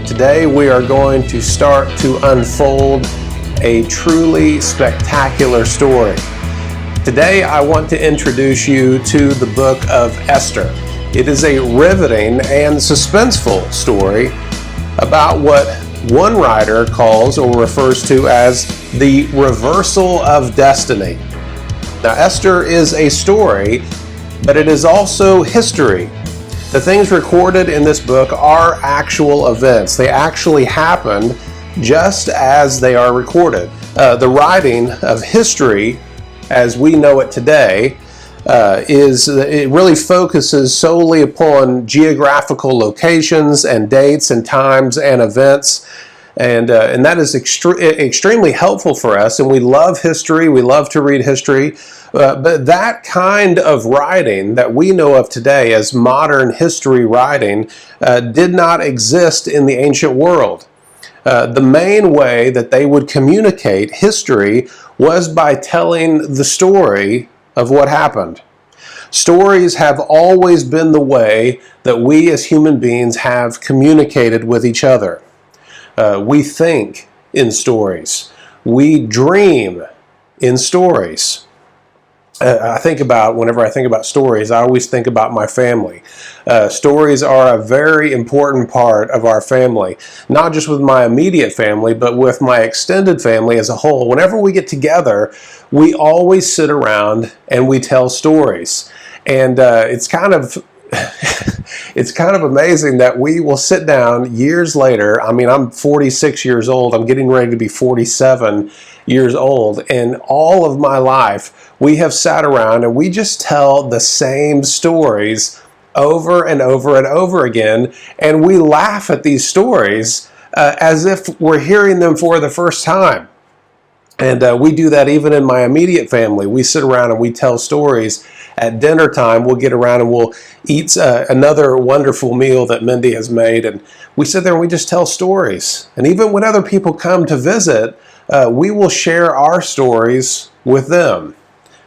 Today we are going to start to unfold a truly spectacular story. Today I want to introduce you to the book of Esther. It is a riveting and suspenseful story about what one writer calls or refers to as the reversal of destiny. Now, Esther is a story, but it is also history. The things recorded in this book are actual events. They actually happened just as they are recorded. The writing of history, as we know it today, it really focuses solely upon geographical locations and dates and times and events. And that is extremely helpful for us, and we love history, we love to read history, but that kind of writing that we know of today as modern history writing did not exist in the ancient world. The main way that they would communicate history was by telling the story of what happened. Stories have always been the way that we as human beings have communicated with each other. We think in stories. We dream in stories. Whenever I think about stories, I always think about my family. Stories are a very important part of our family, not just with my immediate family, but with my extended family as a whole. Whenever we get together, we always sit around and we tell stories. And it's kind of amazing that we will sit down years later. I mean, I'm 46 years old. I'm getting ready to be 47 years old. And all of my life, we have sat around and we just tell the same stories over and over and over again. And we laugh at these stories as if we're hearing them for the first time. And we do that even in my immediate family. We sit around and we tell stories. At dinner time, we'll get around and we'll eat another wonderful meal that Mindy has made. And we sit there and we just tell stories. And even when other people come to visit, we will share our stories with them.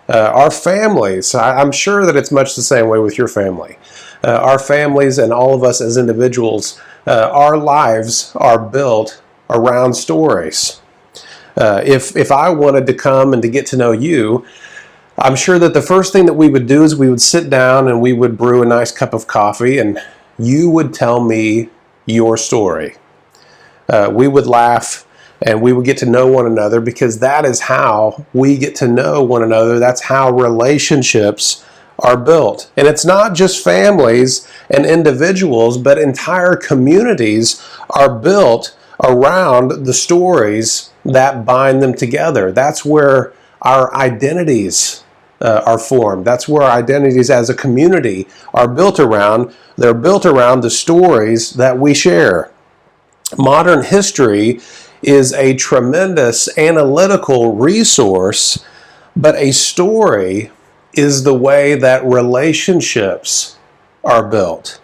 Our families, I'm sure that it's much the same way with your family. Our families and all of us as individuals, our lives are built around stories. If I wanted to come and to get to know you, I'm sure that the first thing that we would do is we would sit down and we would brew a nice cup of coffee and you would tell me your story. We would laugh and we would get to know one another because that is how we get to know one another. That's how relationships are built. And it's not just families and individuals, but entire communities are built around the stories that bind them together. That's where our identities are formed. That's where our identities as a community are built around. They're built around the stories that we share. Modern history is a tremendous analytical resource, but a story is the way that relationships are built.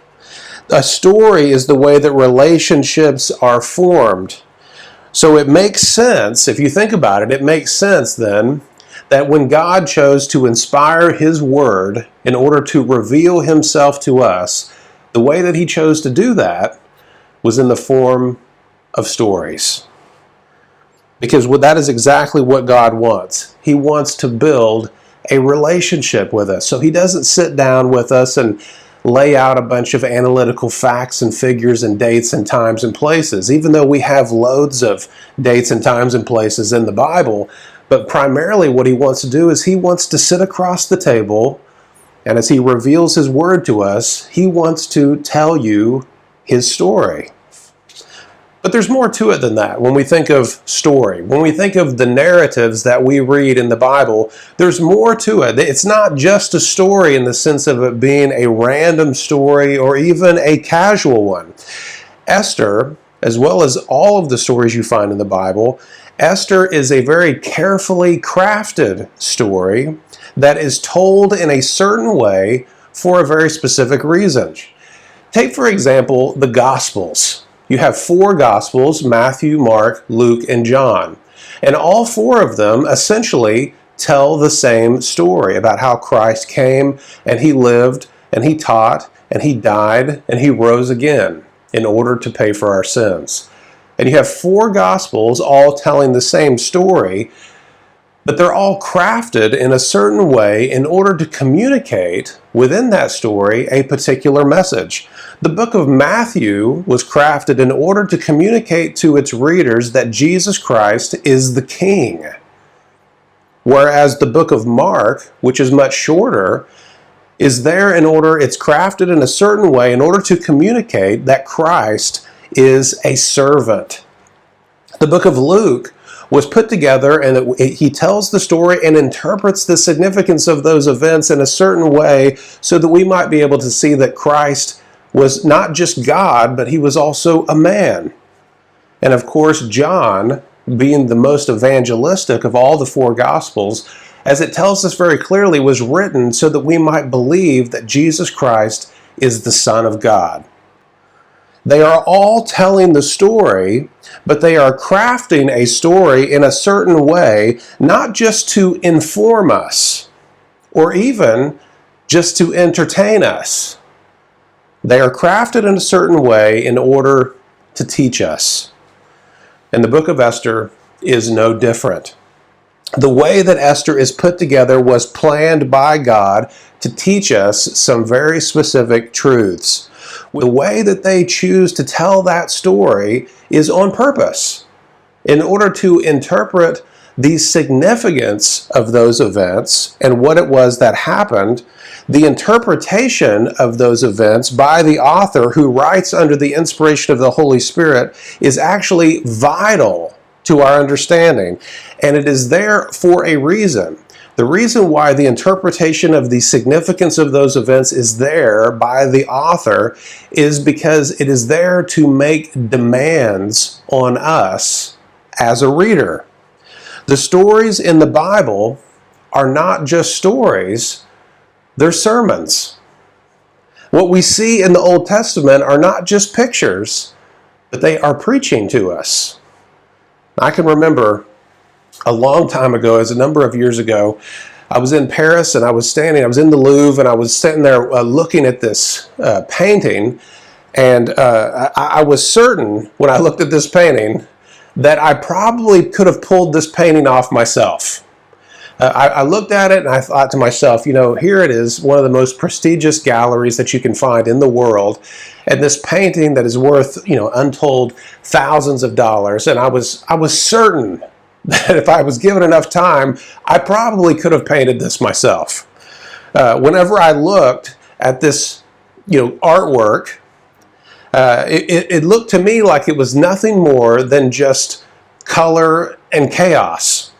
A story is the way that relationships are formed. So it makes sense, if you think about it, it makes sense then that when God chose to inspire His Word in order to reveal Himself to us, the way that He chose to do that was in the form of stories. Because that is exactly what God wants. He wants to build a relationship with us. So He doesn't sit down with us and lay out a bunch of analytical facts and figures and dates and times and places, even though we have loads of dates and times and places in the Bible. But primarily what He wants to do is He wants to sit across the table, and as He reveals His Word to us, He wants to tell you His story. But there's more to it than that when we think of story. When we think of the narratives that we read in the Bible, there's more to it. It's not just a story in the sense of it being a random story or even a casual one. Esther, as well as all of the stories you find in the Bible, Esther is a very carefully crafted story that is told in a certain way for a very specific reason. Take, for example, the Gospels. You have 4 Gospels: Matthew, Mark, Luke, and John. And all 4 of them essentially tell the same story about how Christ came and He lived and He taught and He died and He rose again. in order to pay for our sins. And you have 4 Gospels all telling the same story, but they're all crafted in a certain way in order to communicate within that story a particular message. The book of Matthew was crafted in order to communicate to its readers that Jesus Christ is the King. Whereas the book of Mark, which is much shorter, is there in order, it's crafted in a certain way in order to communicate that Christ is a servant. The book of Luke was put together and he tells the story and interprets the significance of those events in a certain way so that we might be able to see that Christ was not just God, but he was also a man. And of course, John, being the most evangelistic of all the 4 Gospels, as it tells us very clearly, was written so that we might believe that Jesus Christ is the Son of God. They are all telling the story, but they are crafting a story in a certain way, not just to inform us, or even just to entertain us. They are crafted in a certain way in order to teach us. And the book of Esther is no different. The way that Esther is put together was planned by God to teach us some very specific truths. The way that they choose to tell that story is on purpose, in order to interpret the significance of those events and what it was that happened. The interpretation of those events by the author, who writes under the inspiration of the Holy Spirit, is actually vital to our understanding, and it is there for a reason. The reason why the interpretation of the significance of those events is there by the author is because it is there to make demands on us as a reader. The stories in the Bible are not just stories, they're sermons. What we see in the Old Testament are not just pictures, but they are preaching to us. I can remember a long time ago, as a number of years ago, I was in Paris and I was in the Louvre and I was sitting there looking at this painting, and I was certain when I looked at this painting that I probably could have pulled this painting off myself. I looked at it and I thought to myself, here it is, one of the most prestigious galleries that you can find in the world, and this painting that is worth, untold thousands of dollars. And I was certain that if I was given enough time, I probably could have painted this myself. Whenever I looked at this, artwork, it looked to me like it was nothing more than just color and chaos.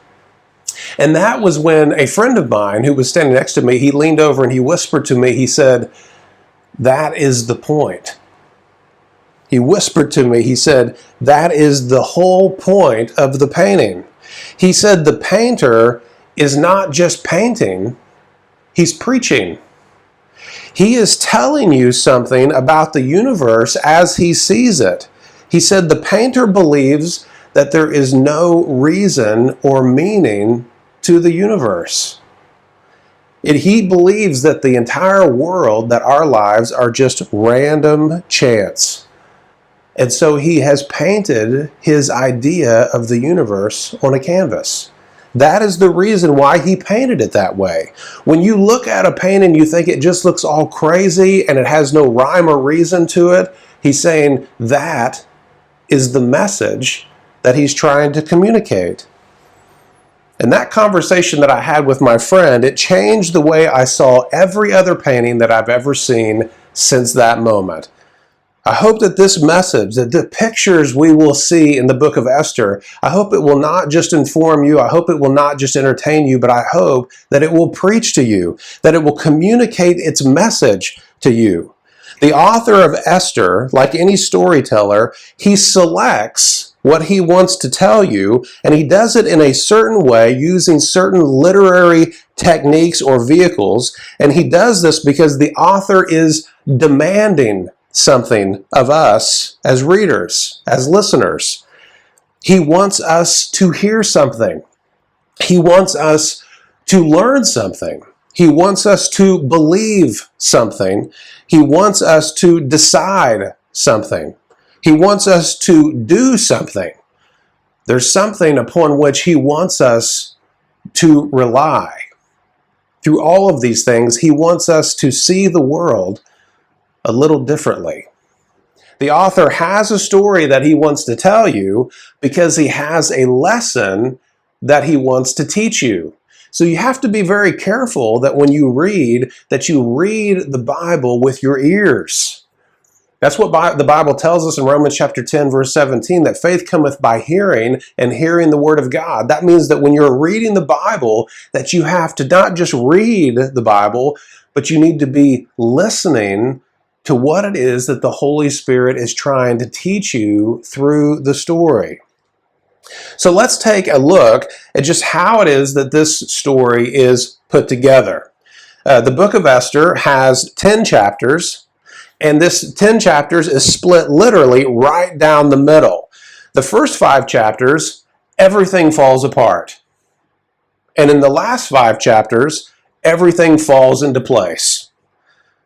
And that was when a friend of mine who was standing next to me, he leaned over and he whispered to me, he said, "That is the point." He whispered to me, he said, "That is the whole point of the painting." He said the painter is not just painting, he's preaching. He is telling you something about the universe as he sees it. He said the painter believes that there is no reason or meaning to the universe. He believes that the entire world, that our lives are just random chance. And so he has painted his idea of the universe on a canvas. That is the reason why he painted it that way. When you look at a painting, you think it just looks all crazy and it has no rhyme or reason to it. He's saying that is the message that he's trying to communicate. And that conversation that I had with my friend, it changed the way I saw every other painting that I've ever seen since that moment. I hope that this message, that the pictures we will see in the book of Esther, I hope it will not just inform you, I hope it will not just entertain you, but I hope that it will preach to you, that it will communicate its message to you. The author of Esther, like any storyteller, he selects what he wants to tell you, and he does it in a certain way using certain literary techniques or vehicles, and he does this because the author is demanding something of us as readers, as listeners. He wants us to hear something. He wants us to learn something. He wants us to believe something. He wants us to decide something. He wants us to do something. There's something upon which he wants us to rely. Through all of these things, he wants us to see the world a little differently. The author has a story that he wants to tell you because he has a lesson that he wants to teach you. So you have to be very careful that when you read the Bible with your ears. That's what the Bible tells us in Romans chapter 10, verse 17, that faith cometh by hearing, and hearing the word of God. That means that when you're reading the Bible, that you have to not just read the Bible, but you need to be listening to what it is that the Holy Spirit is trying to teach you through the story. So let's take a look at just how it is that this story is put together. The book of Esther has 10 chapters, and this 10 chapters is split literally right down the middle. The first 5 chapters, everything falls apart. And in the last 5 chapters, everything falls into place.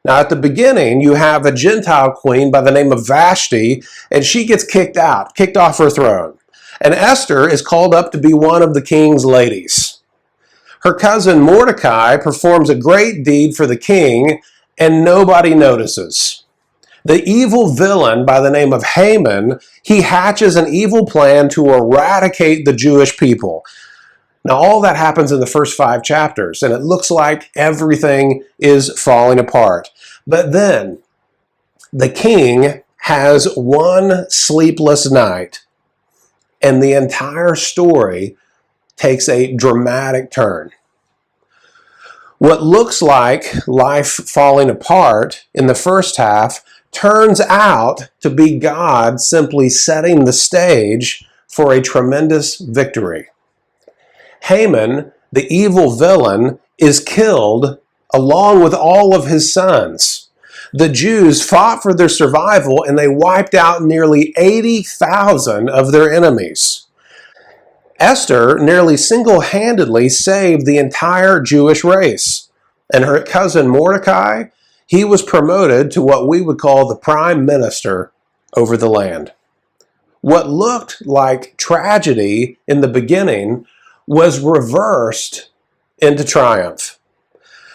Now, at the beginning, you have a Gentile queen by the name of Vashti, and she gets kicked off her throne. And Esther is called up to be one of the king's ladies. Her cousin Mordecai performs a great deed for the king, and nobody notices. The evil villain by the name of Haman, he hatches an evil plan to eradicate the Jewish people. Now, all that happens in the first 5 chapters, and it looks like everything is falling apart. But then, the king has one sleepless night, and the entire story takes a dramatic turn. What looks like life falling apart in the first half turns out to be God simply setting the stage for a tremendous victory. Haman, the evil villain, is killed along with all of his sons. The Jews fought for their survival, and they wiped out nearly 80,000 of their enemies. Esther nearly single-handedly saved the entire Jewish race. And her cousin Mordecai, he was promoted to what we would call the prime minister over the land. What looked like tragedy in the beginning was reversed into triumph.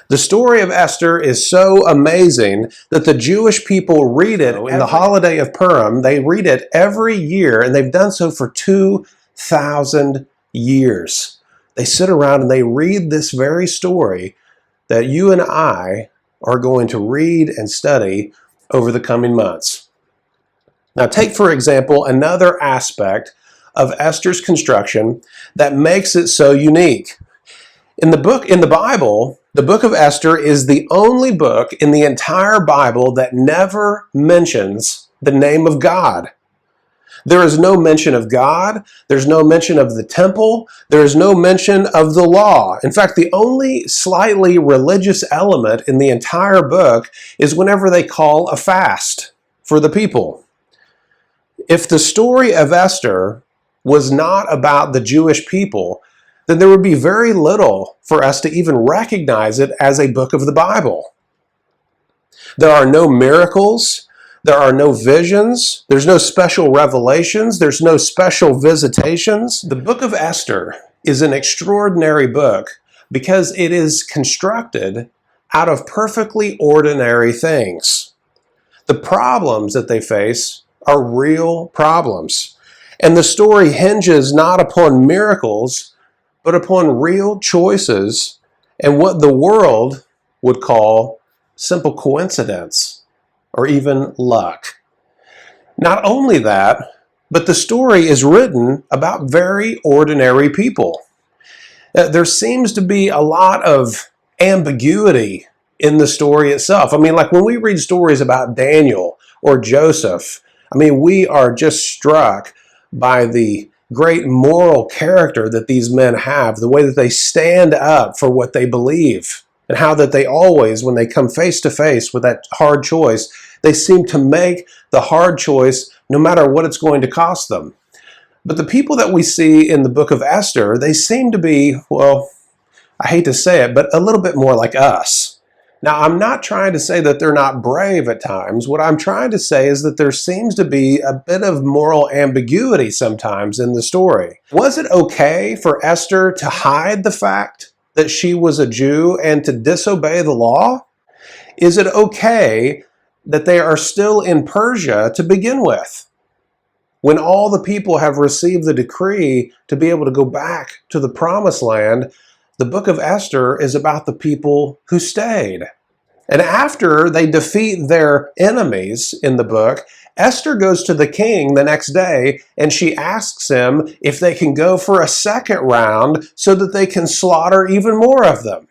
The story of Esther is so amazing that the Jewish people read it in the holiday of Purim. They read it every year, and they've done so for 2,000 years. They sit around and they read this very story that you and I are going to read and study over the coming months. Now, take, for example, another aspect of Esther's construction that makes it so unique. In the Bible, the book of Esther is the only book in the entire Bible that never mentions the name of God. There is no mention of God. There's no mention of the temple. There is no mention of the law. In fact, the only slightly religious element in the entire book is whenever they call a fast for the people. If the story of Esther was not about the Jewish people, then there would be very little for us to even recognize it as a book of the Bible. There are no miracles. There are no visions. There's no special revelations. There's no special visitations. The book of Esther is an extraordinary book because it is constructed out of perfectly ordinary things. The problems that they face are real problems. And the story hinges not upon miracles, but upon real choices and what the world would call simple coincidence or even luck. Not only that, but the story is written about very ordinary people. There seems to be a lot of ambiguity in the story itself. I mean, like when we read stories about Daniel or Joseph, I mean, we are just struck by the great moral character that these men have, the way that they stand up for what they believe, and how that they always, when they come face to face with that hard choice, they seem to make the hard choice no matter what it's going to cost them. But the people that we see in the book of Esther, they seem to be, well, I hate to say it, but a little bit more like us. Now, I'm not trying to say that they're not brave at times. What I'm trying to say is that there seems to be a bit of moral ambiguity sometimes in the story. Was it okay for Esther to hide the fact that she was a Jew and to disobey the law? Is it okay that they are still in Persia to begin with, when all the people have received the decree to be able to go back to the promised land? The book of Esther is about the people who stayed. And after they defeat their enemies in the book, Esther goes to the king the next day and she asks him if they can go for a second round so that they can slaughter even more of them.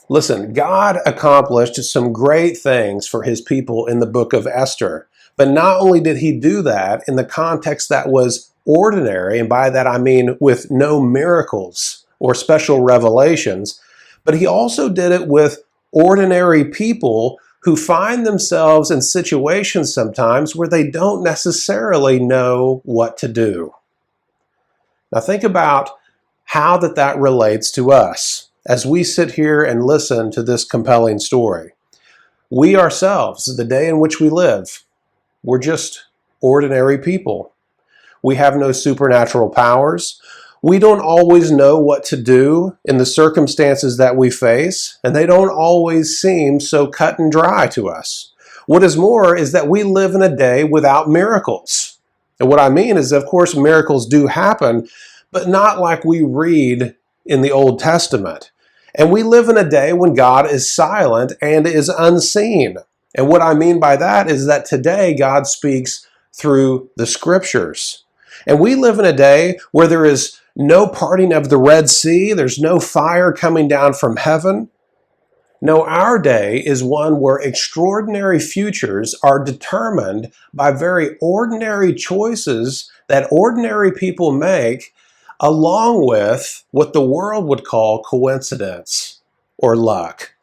Listen, God accomplished some great things for his people in the book of Esther. But not only did he do that in the context that was ordinary, and by that I mean with no miracles or special revelations, but he also did it with ordinary people who find themselves in situations sometimes where they don't necessarily know what to do. Now think about how that relates to us as we sit here and listen to this compelling story. We ourselves, the day in which we live, we're just ordinary people. We have no supernatural powers. We don't always know what to do in the circumstances that we face, and they don't always seem so cut and dry to us. What is more is that we live in a day without miracles. And what I mean is, of course, miracles do happen, but not like we read in the Old Testament. And we live in a day when God is silent and is unseen. And what I mean by that is that today God speaks through the scriptures. And we live in a day where there is no parting of the Red Sea, there's no fire coming down from heaven. No, our day is one where extraordinary futures are determined by very ordinary choices that ordinary people make, along with what the world would call coincidence or luck.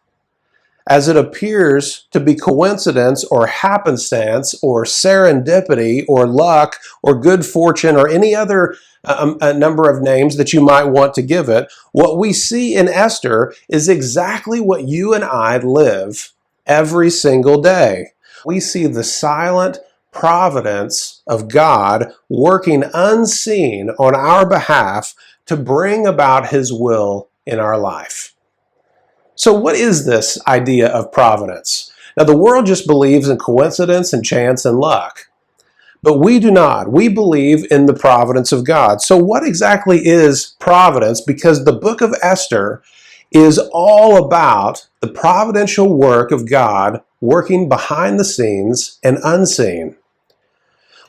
As it appears to be coincidence or happenstance or serendipity or luck or good fortune or any other a number of names that you might want to give it, what we see in Esther is exactly what you and I live every single day. We see the silent providence of God working unseen on our behalf to bring about his will in our life. So what is this idea of providence? Now, the world just believes in coincidence and chance and luck. But we do not. We believe in the providence of God. So what exactly is providence? Because the book of Esther is all about the providential work of God working behind the scenes and unseen.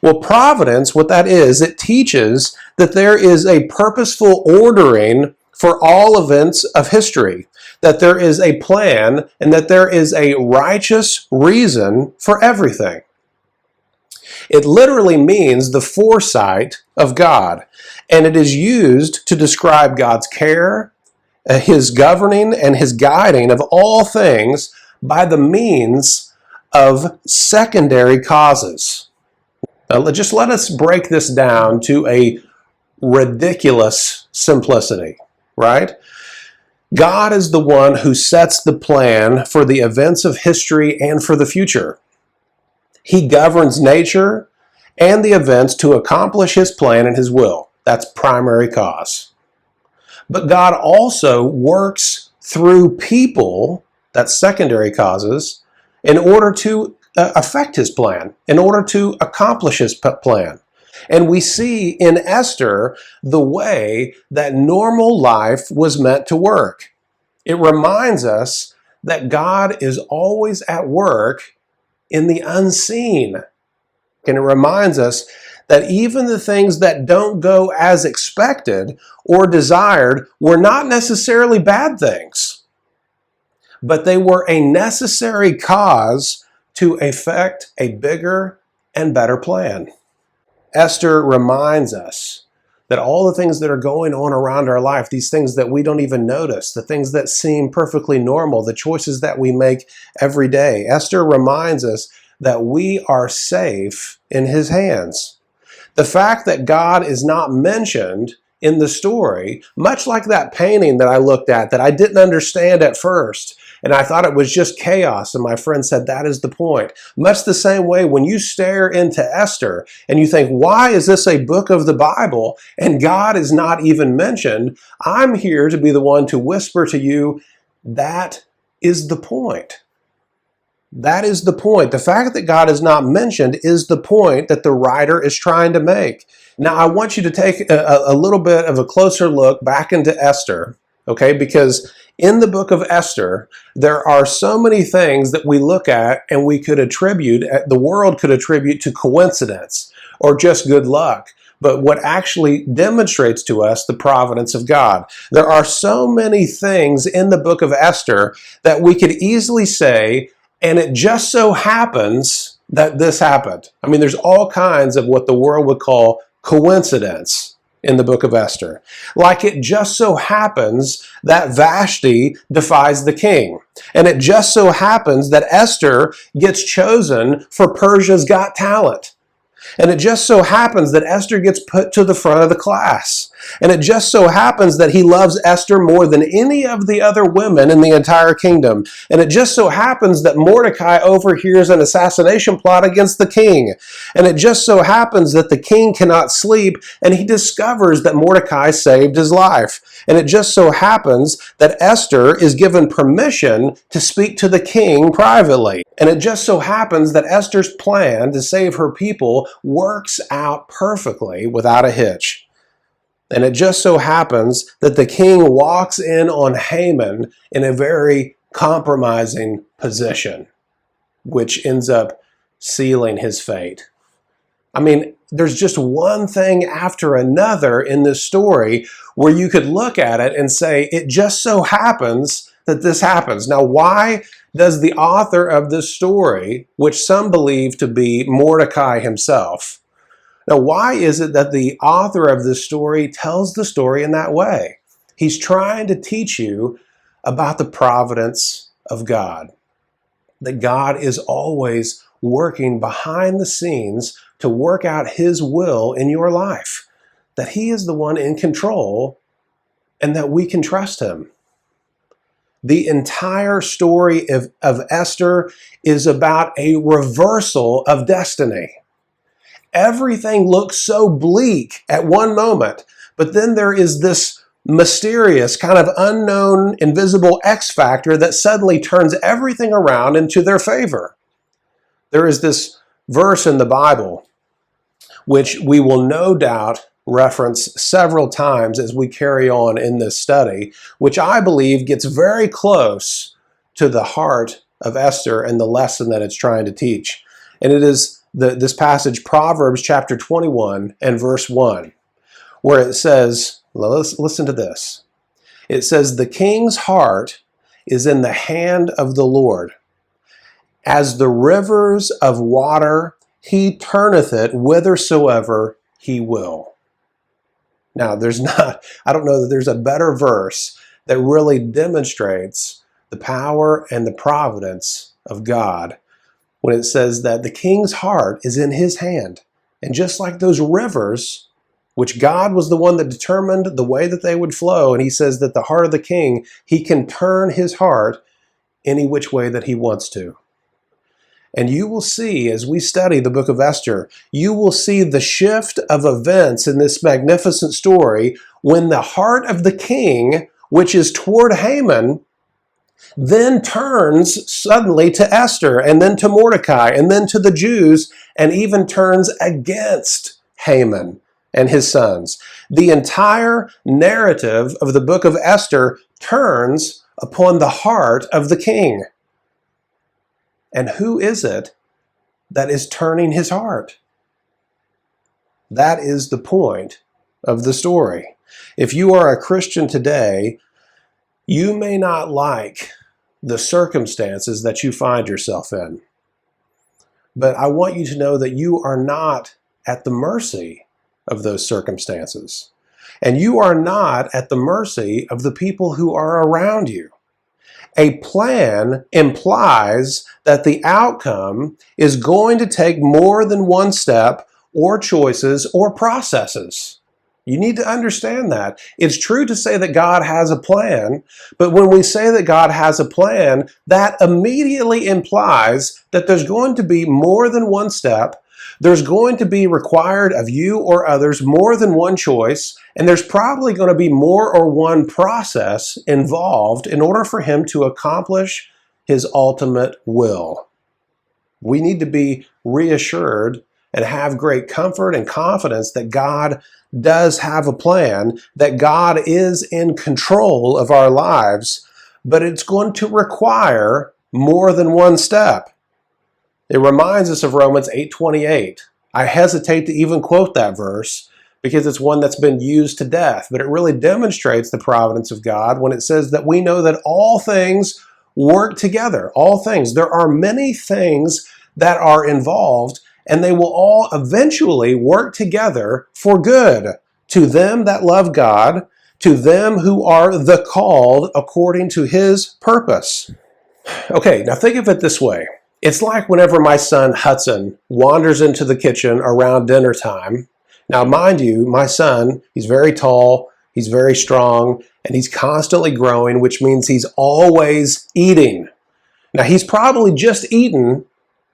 Well, providence, what that is, it teaches that there is a purposeful ordering for all events of history, that there is a plan and that there is a righteous reason for everything. It literally means the foresight of God, and it is used to describe God's care, his governing, and his guiding of all things by the means of secondary causes. Now, just let us break this down to a ridiculous simplicity, right? God is the one who sets the plan for the events of history and for the future. He governs nature and the events to accomplish his plan and his will. That's primary cause. But God also works through people, that's secondary causes, in order to affect his plan, in order to accomplish his plan. And we see in Esther the way that normal life was meant to work. It reminds us that God is always at work in the unseen. And it reminds us that even the things that don't go as expected or desired were not necessarily bad things, but they were a necessary cause to effect a bigger and better plan. Esther reminds us that all the things that are going on around our life, these things that we don't even notice, the things that seem perfectly normal, the choices that we make every day, Esther reminds us that we are safe in his hands. The fact that God is not mentioned in the story, much like that painting that I looked at that I didn't understand at first, And I thought it was just chaos. And my friend said, that is the point. Much the same way when you stare into Esther and you think, why is this a book of the Bible and God is not even mentioned? I'm here to be the one to whisper to you, that is the point. That is the point. The fact that God is not mentioned is the point that the writer is trying to make. Now, I want you to take a little bit of a closer look back into Esther, okay? Because in the book of Esther, there are so many things that we look at and we could attribute, the world could attribute to coincidence or just good luck. But what actually demonstrates to us the providence of God. There are so many things in the book of Esther that we could easily say, and it just so happens that this happened. I mean, there's all kinds of what the world would call coincidence in the book of Esther. Like it just so happens that Vashti defies the king. And it just so happens that Esther gets chosen for Persia's Got Talent. And it just so happens that Esther gets put to the front of the class. And it just so happens that he loves Esther more than any of the other women in the entire kingdom. And it just so happens that Mordecai overhears an assassination plot against the king. And it just so happens that the king cannot sleep and he discovers that Mordecai saved his life. And it just so happens that Esther is given permission to speak to the king privately. And it just so happens that Esther's plan to save her people works out perfectly without a hitch. And it just so happens that the king walks in on Haman in a very compromising position, which ends up sealing his fate. I mean, there's just one thing after another in this story where you could look at it and say, it just so happens that this happens. Now, why does the author of this story, which some believe to be Mordecai himself, now why is it that the author of this story tells the story in that way? He's trying to teach you about the providence of God. That God is always working behind the scenes to work out His will in your life. That He is the one in control and that we can trust Him. The entire story of Esther is about a reversal of destiny. Everything looks so bleak at one moment, but then there is this mysterious, kind of unknown, invisible X factor that suddenly turns everything around into their favor. There is this verse in the Bible, which we will no doubt reference several times as we carry on in this study, which I believe gets very close to the heart of Esther and the lesson that it's trying to teach. And it is this passage, Proverbs chapter 21 and verse 1, where it says, let's listen to this. It says, the king's heart is in the hand of the Lord. As the rivers of water, he turneth it whithersoever he will. Now, I don't know that there's a better verse that really demonstrates the power and the providence of God when it says that the king's heart is in his hand. And just like those rivers, which God was the one that determined the way that they would flow, and he says that the heart of the king, he can turn his heart any which way that he wants to. And you will see, as we study the book of Esther, you will see the shift of events in this magnificent story when the heart of the king, which is toward Haman, then turns suddenly to Esther, and then to Mordecai, and then to the Jews, and even turns against Haman and his sons. The entire narrative of the book of Esther turns upon the heart of the king. And who is it that is turning his heart? That is the point of the story. If you are a Christian today, you may not like the circumstances that you find yourself in. But I want you to know that you are not at the mercy of those circumstances. And you are not at the mercy of the people who are around you. A plan implies that the outcome is going to take more than one step or choices or processes. You need to understand that. It's true to say that God has a plan, but when we say that God has a plan, that immediately implies that there's going to be more than one step. There's going to be required of you or others more than one choice, and there's probably going to be more or one process involved in order for him to accomplish his ultimate will. We need to be reassured and have great comfort and confidence that God does have a plan, that God is in control of our lives, but it's going to require more than one step. It reminds us of Romans 8:28. I hesitate to even quote that verse because it's one that's been used to death, but it really demonstrates the providence of God when it says that we know that all things work together. All things. There are many things that are involved, and they will all eventually work together for good to them that love God, to them who are the called according to his purpose. Okay, now think of it this way. It's like whenever my son Hudson wanders into the kitchen around dinner time. Now, mind you, my son, he's very tall, he's very strong, and he's constantly growing, which means he's always eating. Now, he's probably just eaten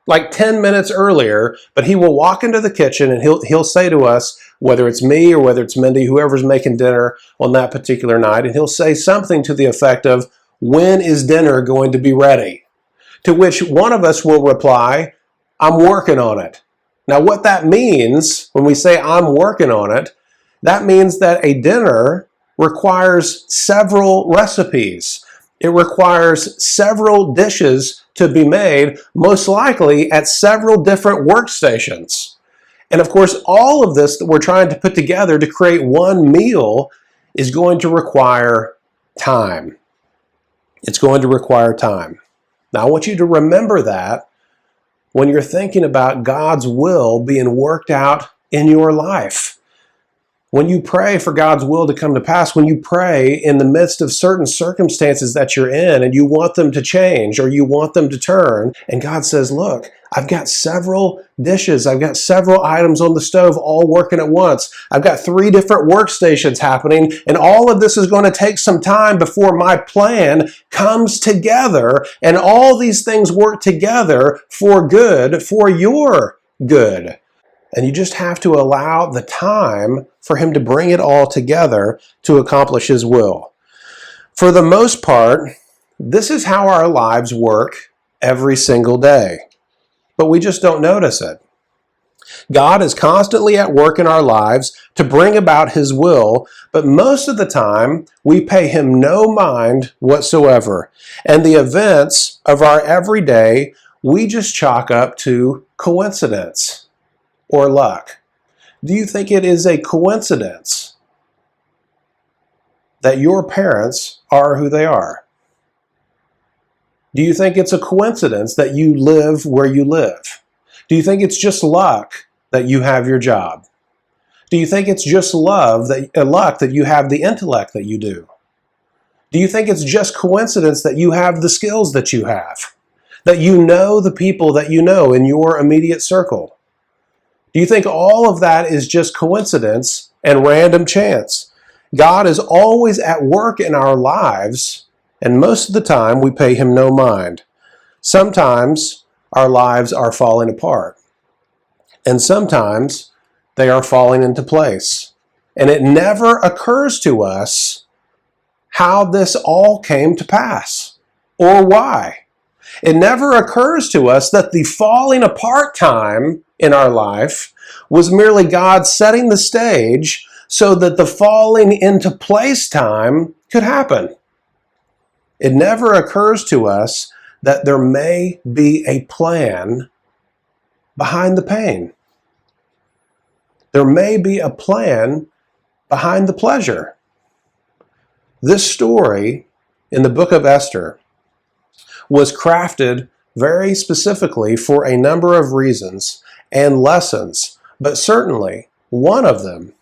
like 10 minutes earlier, but he will walk into the kitchen and he'll say to us, whether it's me or whether it's Mindy, whoever's making dinner on that particular night, and he'll say something to the effect of, "When is dinner going to be ready?" To which one of us will reply, "I'm working on it." Now, what that means when we say "I'm working on it," that means that a dinner requires several recipes. It requires several dishes to be made, most likely at several different workstations. And of course, all of this that we're trying to put together to create one meal is going to require time. It's going to require time. Now, I want you to remember that when you're thinking about God's will being worked out in your life. When you pray for God's will to come to pass, when you pray in the midst of certain circumstances that you're in and you want them to change or you want them to turn, and God says, "Look, I've got several dishes, I've got several items on the stove all working at once. I've got 3 different workstations happening, and all of this is going to take some time before my plan comes together, and all these things work together for good, for your good." And you just have to allow the time for him to bring it all together to accomplish his will. For the most part, this is how our lives work every single day. But we just don't notice it. God is constantly at work in our lives to bring about his will, but most of the time we pay him no mind whatsoever. And the events of our everyday, we just chalk up to coincidence or luck. Do you think it is a coincidence that your parents are who they are? Do you think it's a coincidence that you live where you live? Do you think it's just luck that you have your job? Do you think it's just luck that you have the intellect that you do? Do you think it's just coincidence that you have the skills that you have? That you know the people that you know in your immediate circle? Do you think all of that is just coincidence and random chance? God is always at work in our lives, and most of the time we pay him no mind. Sometimes our lives are falling apart, and sometimes they are falling into place. And it never occurs to us how this all came to pass or why. It never occurs to us that the falling apart time in our life was merely God setting the stage so that the falling into place time could happen. It never occurs to us that there may be a plan behind the pain. There may be a plan behind the pleasure. This story in the book of Esther was crafted very specifically for a number of reasons and lessons, but certainly one of them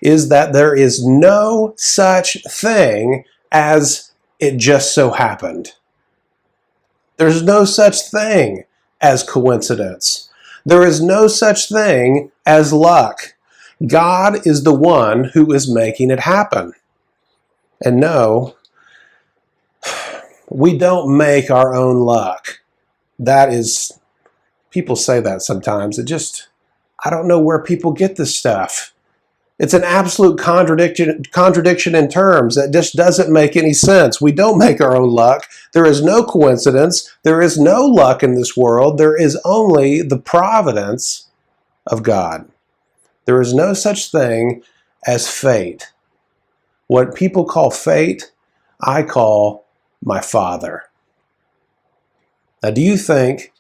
is that there is no such thing as it just so happened. There's no such thing as coincidence. There is no such thing as luck. God is the one who is making it happen. And no, we don't make our own luck. That is, people say that sometimes. I don't know where people get this stuff. It's an absolute contradiction in terms that just doesn't make any sense. We don't make our own luck. There is no coincidence. There is no luck in this world. There is only the providence of God. There is no such thing as fate. What people call fate, I call my Father. Now, do you think,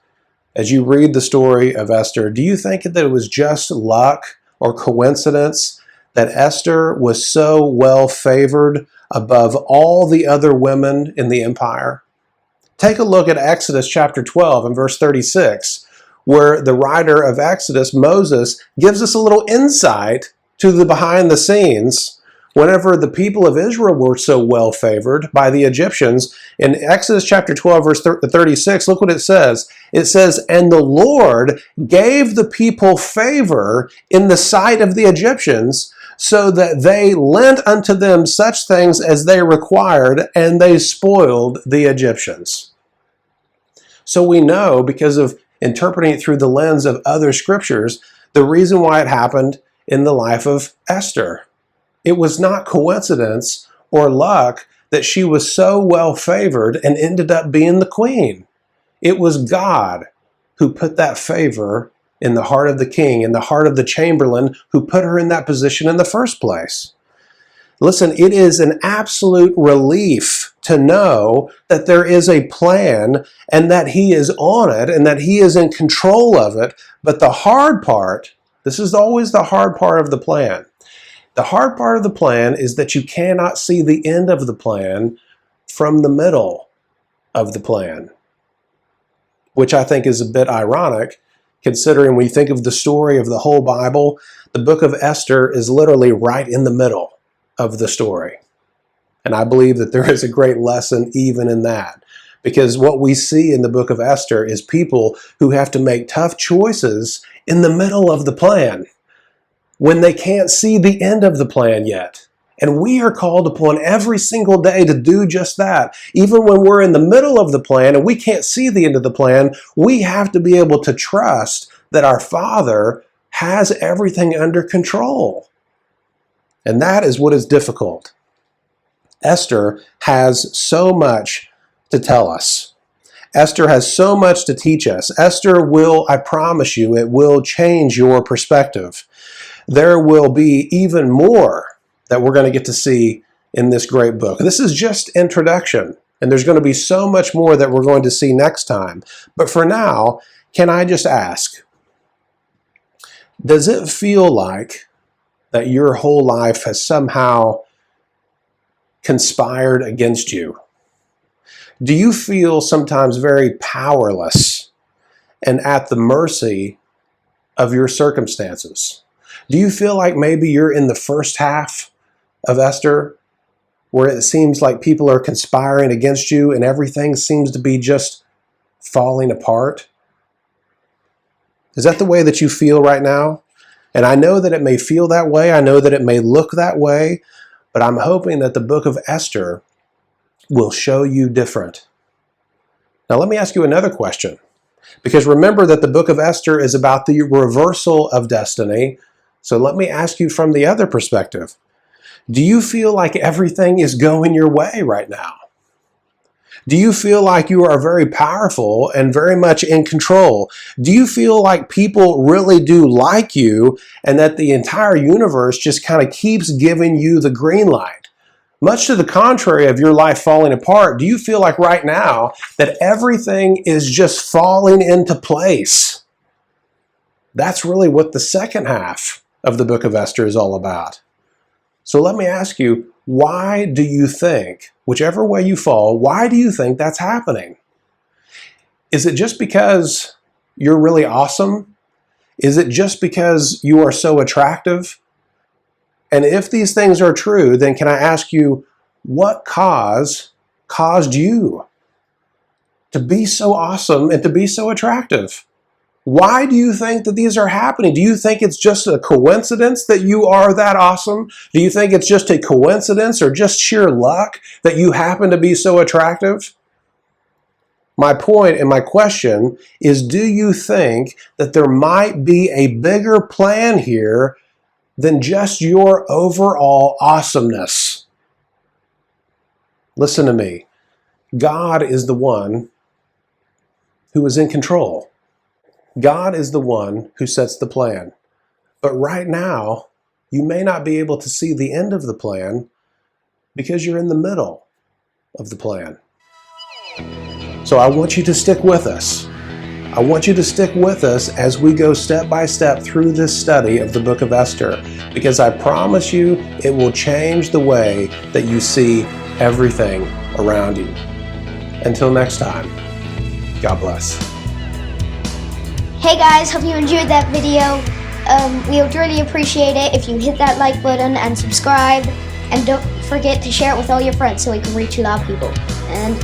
as you read the story of Esther, do you think that it was just luck or coincidence that Esther was so well favored above all the other women in the empire? Take a look at Exodus chapter 12 and verse 36, where the writer of Exodus, Moses, gives us a little insight to the behind the scenes whenever the people of Israel were so well favored by the Egyptians. In Exodus chapter 12, verse 36, look what it says. It says, "And the Lord gave the people favor in the sight of the Egyptians, so that they lent unto them such things as they required, and they spoiled the Egyptians." So we know, because of interpreting it through the lens of other scriptures, the reason why it happened in the life of Esther. It was not coincidence or luck that she was so well favored and ended up being the queen. It was God who put that favor in the heart of the king, in the heart of the chamberlain who put her in that position in the first place. Listen, it is an absolute relief to know that there is a plan and that he is on it and that he is in control of it. But the hard part, this is always the hard part of the plan. The hard part of the plan is that you cannot see the end of the plan from the middle of the plan, which I think is a bit ironic, considering when you think of the story of the whole Bible, the book of Esther is literally right in the middle of the story. And I believe that there is a great lesson even in that, because what we see in the book of Esther is people who have to make tough choices in the middle of the plan when they can't see the end of the plan yet. And we are called upon every single day to do just that. Even when we're in the middle of the plan and we can't see the end of the plan, we have to be able to trust that our Father has everything under control. And that is what is difficult. Esther has so much to tell us. Esther has so much to teach us. Esther will, I promise you, it will change your perspective. There will be even more that we're going to get to see in this great book. This is just introduction, and there's going to be so much more that we're going to see next time. But for now, can I just ask, does it feel like that your whole life has somehow conspired against you? Do you feel sometimes very powerless and at the mercy of your circumstances? Do you feel like maybe you're in the first half of Esther, where it seems like people are conspiring against you and everything seems to be just falling apart? Is that the way that you feel right now? And I know that it may feel that way. I know that it may look that way, but I'm hoping that the book of Esther will show you different. Now, let me ask you another question, because remember that the book of Esther is about the reversal of destiny. So let me ask you from the other perspective. Do you feel like everything is going your way right now? Do you feel like you are very powerful and very much in control? Do you feel like people really do like you and that the entire universe just kind of keeps giving you the green light? Much to the contrary of your life falling apart, do you feel like right now that everything is just falling into place? That's really what the second half of the book of Esther is all about. So let me ask you, why do you think, whichever way you fall, why do you think that's happening? Is it just because you're really awesome? Is it just because you are so attractive? And if these things are true, then can I ask you, what caused you to be so awesome and to be so attractive? Why do you think that these are happening? Do you think it's just a coincidence that you are that awesome? Do you think it's just a coincidence or just sheer luck that you happen to be so attractive? My point and my question is, do you think that there might be a bigger plan here than just your overall awesomeness? Listen to me. God is the one who is in control. God is the one who sets the plan. But right now, you may not be able to see the end of the plan because you're in the middle of the plan. So I want you to stick with us. I want you to stick with us as we go step by step through this study of the book of Esther, because I promise you it will change the way that you see everything around you. Until next time, God bless. Hey guys, hope you enjoyed that video. We would really appreciate it if you hit that like button and subscribe, and don't forget to share it with all your friends so we can reach a lot of people. And